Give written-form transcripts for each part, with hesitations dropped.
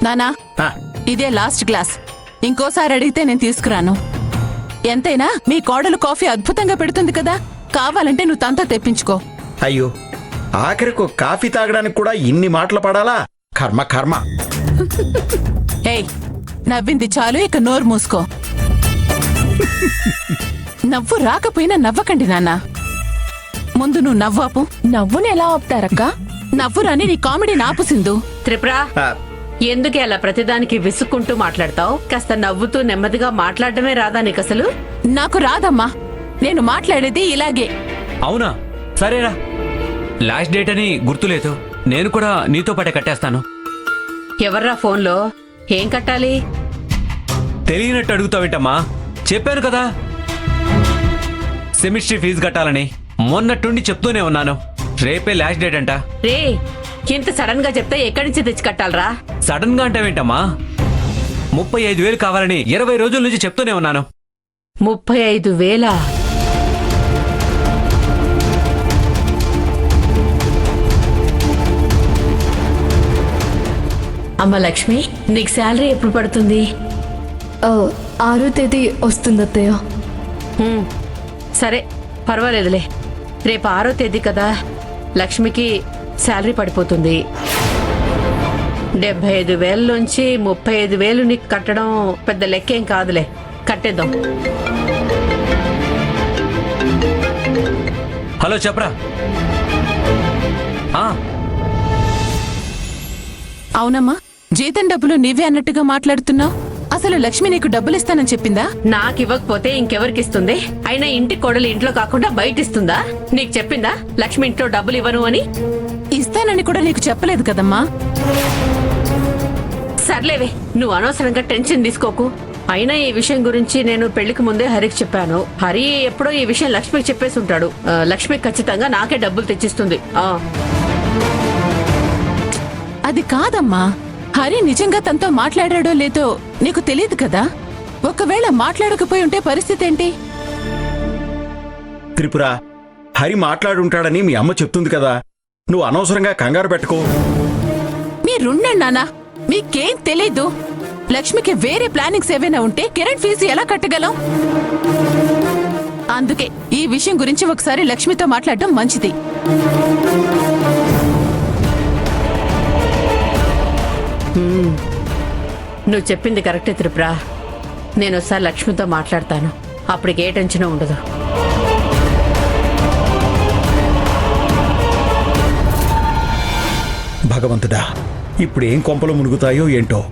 నానా ఆ, ఇదే లాస్ట్ గ్లాస్. ఇంకోసారి అడిగితే నేను తీసుకురాను. ఎంతైనా మీ కోడలు కాఫీ అద్భుతంగా పెడుతుంది కదా, కావాలంటే నువ్వు తనతో తెప్పించుకో. అయ్యో ఆఖరికి ఒక కాఫీ తాగడానికి కూడా ఇన్ని మాటలు పడాలా? కర్మ కర్మ. ఏయ్, నవ్వింది చాలు, ఇక నోరు మూసుకో. నవ్వు రాకపోయినా నవ్వకండి నాన్న. ముందు నువ్వు నవ్వాపు. నవ్వుని ఎలా ఆపుతారక్క? నవ్వురాని నీ కామెడీ నాపు సింధు. త్రిపురా, ఆ, ఎందుకే అలా ప్రతిదానికి విసుక్కుంటూ మాట్లాడతావు? కాస్త నవ్వుతూ నెమ్మదిగా మాట్లాడడమే రాదా నీకసలు? నాకు రాదమ్మా, నేను మాట్లాడేది ఇలాగే. అవునా, సరేరా. లాస్ట్ డేట్ అని గుర్తులేదు. నేను కూడా నీతో పాటే కట్టేస్తాను. ఎవర్రా ఫోన్లో? ఏం కట్టాలి? తెలియనట్టు అడుగుతావేంటమ్మా? చెప్పాను కదా, సెమిస్ట్రీ ఫీజు కట్టాలని. మొన్నట్టుండి చెప్తూనే ఉన్నాను. రేపే లాస్ట్ డేట్ అంట. రే, ఇంత సడన్ గా చెప్తే ఎక్కడి నుంచి తెచ్చి కట్టాలరా? సడన్ గా అంటావేంటమ్మా? 35,000 కావాలని 20 రోజుల నుంచి చెప్తూనే ఉన్నాను. 35,000? అమ్మ లక్ష్మి, నీకు శాలరీ ఎప్పుడు పడుతుంది? 6వ తేదీ వస్తుంది అత్తయ్య. హ్మ్, సరే పర్వాలేదులే. రేపు 6వ తేదీ కదా, లక్ష్మికి శాలరీ పడిపోతుంది. 75,000 నుంచి 35,000 నీకు కట్టడం పెద్ద లెక్కేం కాదులే. కట్టేద్దాం. హలో చెప్పరా. ఆ, అవునమ్మా, జీతం డబ్బులు నీవే అన్నట్టుగా మాట్లాడుతున్నావు. అసలు లక్ష్మి నీకు డబ్బులు ఇస్తానని చెప్పిందా? నాకు ఇవ్వకపోతే ఇంకెవరికిస్తుంది? అయినా ఇంటి కోడలు ఇంట్లో కాకుండా బయట ఇస్తుందా? నీకు చెప్పిందా లక్ష్మి ఇంట్లో డబ్బులు ఇవ్వను అని? ఇస్తానని కూడా నీకు చెప్పలేదు కదమ్మా. సర్లేవే, నువ్వు అనవసరంగా టెన్షన్ తీసుకోకు. అయినా ఈ విషయం గురించి నేను పెళ్లికి ముందే హరికి చెప్పాను. హరి ఎప్పుడో ఈ విషయం లక్ష్మికి చెప్పేసి ఉంటాడు. లక్ష్మి ఖచ్చితంగా నాకే డబ్బులు తెచ్చిస్తుంది. అది కాదమ్మా, హరి నిజంగా తనతో మాట్లాడాడో లేదో నీకు తెలియదు కదా. ఒకవేళ మాట్లాడకపోయి ఉంటే పరిస్థితి ఏంటి? త్రిపుర, హరి మాట్లాడుంటాడని మీ అమ్మ చెప్తుంది కదా, నువ్వు అనవసరంగా కంగారు పెట్టుకో. మీరుండండి నాన్న, మీకేం తెలీదు. లక్ష్మికి వేరే ప్లానింగ్స్ ఏవైనా ఉంటే కిరణ్ ఫీజు ఎలా కట్టగలం? అందుకే ఈ విషయం గురించి ఒకసారి లక్ష్మితో మాట్లాడటం మంచిది. నువ్వు చెప్పింది కరెక్టే త్రిపుర. నేను ఒకసారి లక్ష్మితో మాట్లాడతాను. అప్పటికి ఏ టెన్షన్ ఉండదు. భగవంతుడా, ఇప్పుడు ఏం కొంపలు మునుగుతాయో ఏంటో.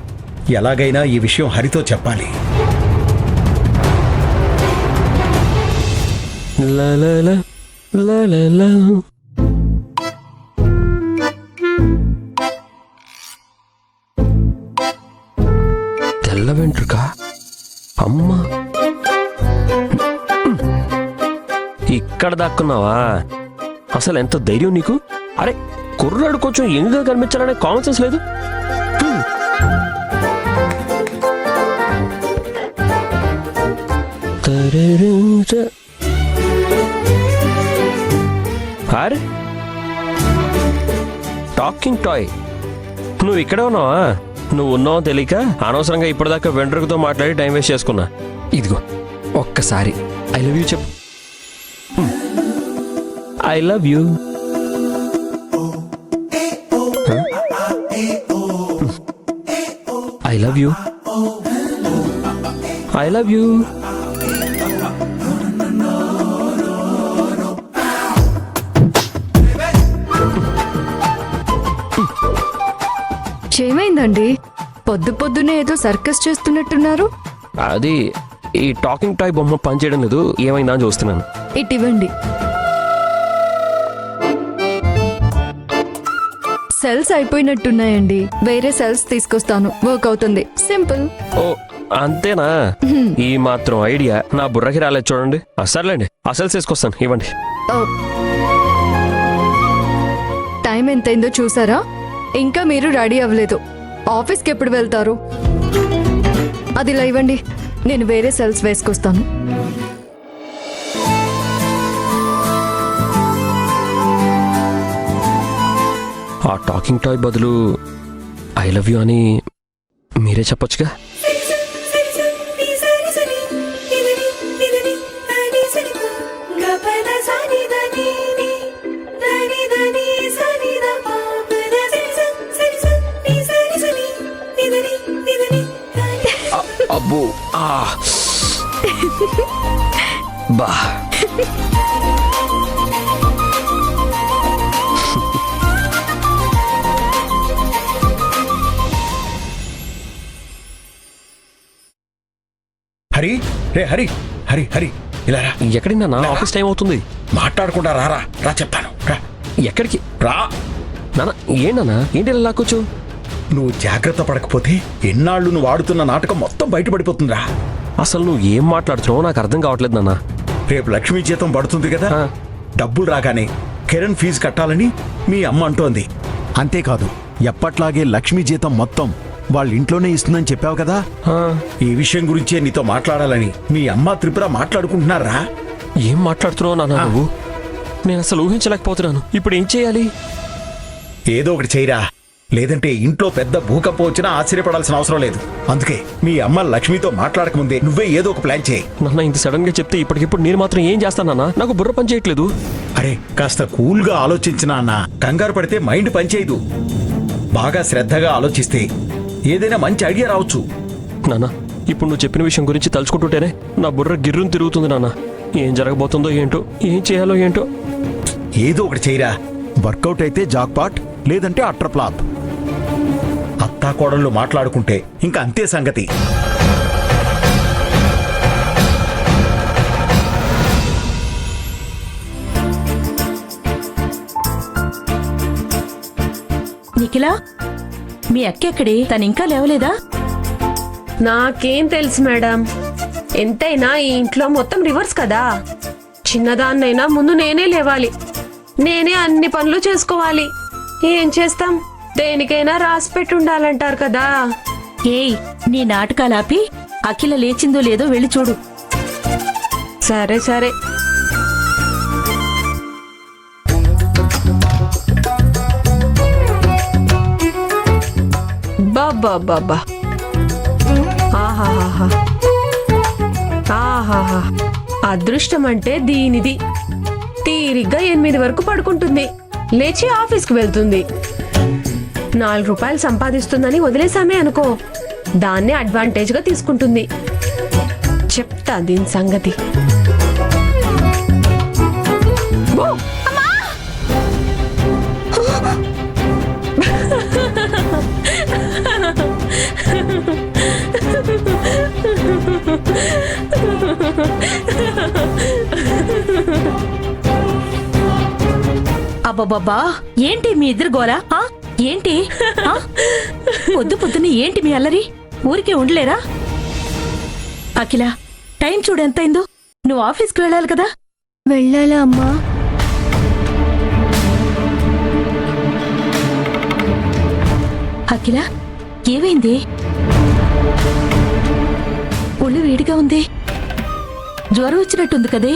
ఎలాగైనా ఈ విషయం హరితో చెప్పాలి. తెల్ల వెంట్రుక అమ్మా, ఇక్కడ దాక్కున్నావా? అసలు ఎంత ధైర్యం నీకు? అరే, కుర్రాడు కొంచెం యంగ్గా కనిపించాలనే కామన్ సెన్స్ లేదు. అరే, టాకింగ్ టాయ్, నువ్వు ఇక్కడే ఉన్నావా? నువ్వు ఉన్నావో తెలియక అనవసరంగా ఇప్పటిదాకా వెంట్రుకతో మాట్లాడి టైం వేస్ట్ చేసుకున్నా. ఇదిగో ఒక్కసారి ఐ లవ్ యూ చెప్పు. I love you. I love you. I love you. ఏమైందండి? పొద్దు పొద్దునే ఏదో సర్కస్ చేస్తున్నట్టున్నారు. అది ఈ టాకింగ్ టాయ్ బొమ్మ పనిచేయడం లేదు, ఏమైందా అని చూస్తున్నాను. ఇటివ్వండి. సెల్స్ అయిపోయినట్టున్నాయండి, వేరే సెల్స్ తీసుకొస్తాను, వర్క్ అవుతుంది. సింపుల్. ఓ అంతేనా? ఈ మాత్రం ఐడియా నా బుర్రకి రాలేదు చూడండి. సర్లేండి, అసలు తీసుకొస్తాను, ఇవ్వండి. టైం ఎంతైందో చూసారా? ఇంకా మీరు రెడీ అవ్వలేదు. ఆఫీస్కి ఎప్పుడు వెళ్తారు? అది ఇలా ఇవ్వండి, నేను వేరే సెల్స్ వేసుకొస్తాను. ఆ టాకింగ్ టాయ్ బదులు ఐ లవ్ యూ అని మీరే చెప్పొచ్చుగా. అబ్బో బా హరి రే హరి హరి హరి ఇలా రా. ఎక్కడికి నాన్న? ఆఫీస్ టైం అవుతుంది. మాట్లాడకుండా రారా రా చెప్తాను రా ఎక్కడికి రా. నాన్న? ఏంటన్నా ఏంటి ఇలా లాక్కొచ్చు? నువ్వు జాగ్రత్త పడకపోతే ఎన్నాళ్ళు నువ్వు ఆడుతున్న నాటకం మొత్తం బయటపడిపోతుందిరా. అసలు నువ్వు ఏం మాట్లాడుతున్నావో నాకు అర్థం కావట్లేదు నాన్న. రేపు లక్ష్మీ జీతం పడుతుంది కదా, ఆ. డబ్బులు రాగానే కిరణ్ ఫీజు కట్టాలని మీ అమ్మ అంటోంది. అంతేకాదు ఎప్పట్లాగే లక్ష్మీ జీతం మొత్తం వాళ్ళ ఇంట్లోనే ఇస్తుందని చెప్పావు కదా. ఆ, ఈ విషయం గురించే నీతో మాట్లాడాలని మీ అమ్మ త్రిపుర మాట్లాడుకుంటున్నారా. ఏం మాట్లాడుతున్నావు నాన్న నువ్వు? నేను అసలు ఊహించలేకపోతున్నాను. ఇప్పుడు ఏం చేయాలి? ఏదో ఒకటి చేయరా, లేదంటే ఇంట్లో పెద్ద భూకంపం వచ్చినా ఆశ్చర్యపడాల్సిన అవసరం లేదు. అందుకే మీ అమ్మ లక్ష్మితో మాట్లాడకముందే నువ్వే ఏదో ఒక ప్లాన్ చేయి. నాన్న ఇంత సడన్ గా చెప్తే ఇప్పటికిప్పుడు నేను మాత్రం ఏం చేస్తానన్నా? నాకు బుర్ర పని చేయట్లేదు. అరే కాస్త కూల్గా ఆలోచించినా అన్న, కంగారు పడితే మైండ్ పనిచేయదు. బాగా శ్రద్ధగా ఆలోచిస్తే ఏదైనా మంచి ఐడియా రావచ్చు. నాన్న ఇప్పుడు నువ్వు చెప్పిన విషయం గురించి తలుచుకుంటుంటేనే నా బుర్ర గిర్రును తిరుగుతుంది నాన్న. ఏం జరగబోతుందో ఏంటో, ఏం చేయాలో ఏంటో. ఏదో ఒకటి చేయరా. వర్కౌట్ అయితే జాక్పాట్, లేదంటే అట్రప్లాప్. అత్తా కోడళ్ళు మాట్లాడుకుంటే ఇంకా అంతే సంగతి. నిఖిలా, మీ అక్కెక్కడి? తను ఇంకా లేవలేదా? నాకేం తెలుసు మేడం, ఎంతైనా ఈ ఇంట్లో మొత్తం రివర్స్ కదా. చిన్నదాన్నైనా ముందు నేనే లేవాలి, నేనే అన్ని పనులు చేసుకోవాలి. ఏం చేస్తాం, దేనికైనా రాసి పెట్టి ఉండాలంటారు కదా. ఏయ్, నీ నాటకాలాపి అఖిల లేచిందో లేదో వెళ్ళి చూడు. సరే సరే. బాబా ఆహాహా ఆహాహా, అదృష్టం అంటే దీనిది. తీరిగ్గా 8 వరకు పడుకుంటుంది, లేచి ఆఫీస్కి వెళ్తుంది. 4 రూపాయలు సంపాదిస్తుందని వదిలేసామే అనుకో, దాన్నే అడ్వాంటేజ్గా తీసుకుంటుంది. చెప్తా దీని సంగతి. ఓ, అమ్మా! అబ్బబ్బబ్బా, ఏంటి మీ ఇద్దరు గోలా? ఏంటి పొద్దు పొద్దున్న ఏంటి మీ అల్లరి? ఊరికే ఉండలేరా? అఖిల, టైం చూడు ఎంతైందో. నువ్వు ఆఫీస్కి వెళ్ళాలి కదా. వెళ్ళాలా అమ్మా? అఖిల, ఏమైంది? ఒళ్ళు వేడిగా ఉంది, జ్వరం వచ్చినట్టుంది కదే.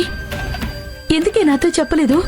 ఎందుకే నాతో చెప్పలేదు?